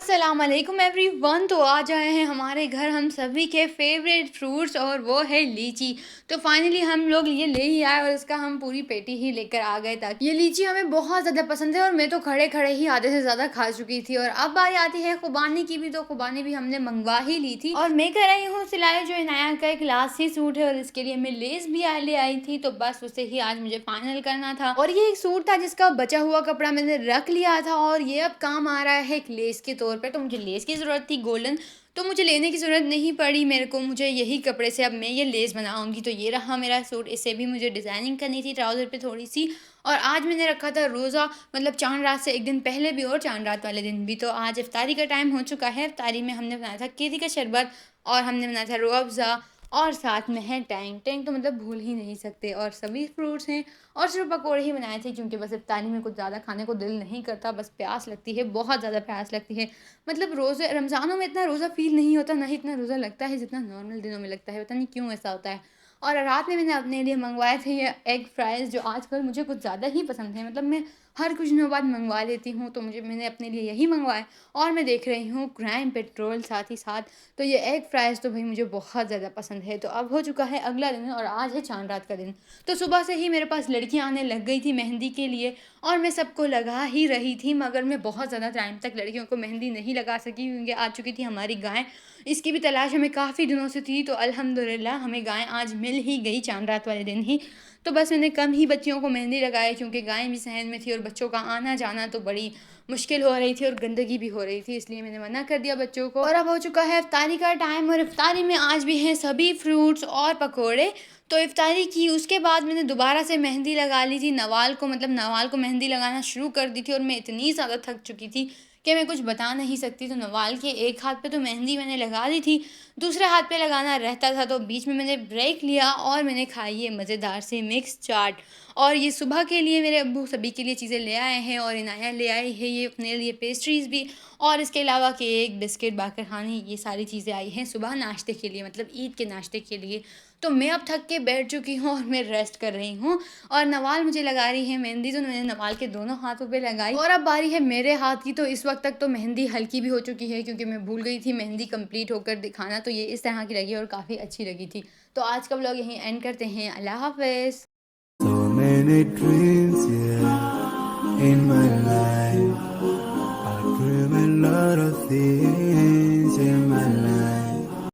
अस्सलामुअलैकुम एवरीवन। तो आज आए हैं हमारे घर हम सभी के फेवरेट फ्रूट्स और वो है लीची। तो फाइनली हम लोग ये ले ही आए और इसका हम पूरी पेटी ही लेकर आ गए। ताकि ये लीची हमें बहुत ज़्यादा पसंद है और मैं तो खड़े खड़े ही आधे से ज़्यादा खा चुकी थी। और अब बारी आती है खुबानी की भी, तो खुबानी भी हमने मंगवा ही ली थी और मैं कर रही हूँ सिलाई। जो इनाया का एक लास्ट सूट है और इसके लिए मैं लेस भी ले आई थी, तो बस उसे ही आज मुझे फाइनल करना था। और ये एक सूट था जिसका बचा हुआ कपड़ा मैंने रख लिया था और ये अब काम आ रहा है एक लेस के तौर पे। तो मुझे लेस की ज़रूरत थी गोल्डन, तो मुझे लेने की ज़रूरत नहीं पड़ी मेरे को। मुझे यही कपड़े से अब मैं ये लेस बनाऊंगी। तो ये रहा मेरा सूट। इसे भी मुझे डिज़ाइनिंग करनी थी ट्राउज़र पे थोड़ी सी। और आज मैंने रखा था रोज़ा, मतलब चांद रात से एक दिन पहले भी और चांद रात वाले दिन भी। तो आज इफ्तारी का टाइम हो चुका है। इफ्तारी में हमने बनाया था केरी का शरबत और हमने बनाया था रूह अफ़ज़ा और साथ में है टैंग। टैंग तो मतलब भूल ही नहीं सकते। और सभी फ्रूट्स हैं और सिर्फ पकौड़े ही बनाए थे क्योंकि बस इफ्तारी में कुछ ज़्यादा खाने को दिल नहीं करता, बस प्यास लगती है, बहुत ज़्यादा प्यास लगती है। मतलब रोज़े रमज़ानों में इतना रोज़ा फ़ील नहीं होता, ना ही इतना रोज़ा लगता है जितना नॉर्मल दिनों में लगता है। पता नहीं क्यों ऐसा होता है। और रात में मैंने अपने लिए मंगवाए थे ये एग फ्राइज़, जो आजकल मुझे कुछ ज़्यादा ही पसंद है। मतलब मैं हर कुछ दिनों बाद मंगवा लेती हूँ, तो मैंने अपने लिए यही मंगवाए। और मैं देख रही हूँ क्राइम पेट्रोल साथ ही साथ। तो ये एग फ्राइज़ तो भाई मुझे बहुत ज़्यादा पसंद है। तो अब हो चुका है अगला दिन और आज है चांद रात का दिन। तो सुबह से ही मेरे पास लड़कियाँ आने लग गई थी मेहंदी के लिए और मैं सबको लगा ही रही थी, मगर मैं बहुत ज़्यादा टाइम तक लड़कियों को मेहंदी नहीं लगा सकी क्योंकि आ चुकी थी हमारी गाय। इसकी भी तलाश हमें काफ़ी दिनों से थी, तो अल्हम्दुलिल्लाह हमें गाय आज मिल ही गई चांद रात वाले दिन ही। तो बस मैंने कम ही बच्चियों को मेहंदी लगाई क्योंकि गाय भी सहन में थी और बच्चों का आना जाना तो बड़ी मुश्किल हो रही थी और गंदगी भी हो रही थी, इसलिए मैंने मना कर दिया बच्चों को। और अब हो चुका है इफ्तारी का टाइम और इफ्तारी में आज भी हैं सभी फ्रूट्स और पकोड़े। तो इफ्तारी की उसके बाद मैंने दोबारा से मेहंदी लगा ली थी नवाल को, मतलब नवाल को मेहंदी लगाना शुरू कर दी थी और मैं इतनी ज़्यादा थक चुकी थी कि मैं कुछ बता नहीं सकती। तो नवाल के एक हाथ पे तो मेहंदी मैंने लगा दी थी, दूसरे हाथ पे लगाना रहता था। तो बीच में मैंने ब्रेक लिया और मैंने खाई ये मज़ेदार से मिक्स चाट। और ये सुबह के लिए मेरे अब्बू सभी के लिए चीज़ें ले आए हैं और इनाया ले आई है ये अपने लिए पेस्ट्रीज़ भी। और इसके अलावा केक, बिस्किट, बाकरखानी, ये सारी चीज़ें आई हैं सुबह नाश्ते के लिए, मतलब ईद के नाश्ते के लिए। तो मैं अब थक के बैठ चुकी हूँ और मैं रेस्ट कर रही हूँ। और नवाल मुझे लगा रही है मेहंदी, तो मैंने नवाल के दोनों हाथों पे लगाई और अब बारी है मेरे हाथ की। तो इस वक्त तक तो मेहंदी हल्की भी हो चुकी है क्योंकि मैं भूल गई थी मेहंदी कंप्लीट होकर दिखाना। तो ये इस तरह की लगी और काफ़ी अच्छी लगी थी। तो आज का व्लॉग यहीं एंड करते हैं। अल्लाह हाफ़िज़। So many dreams, yeah, in my life. I dream a lot of things.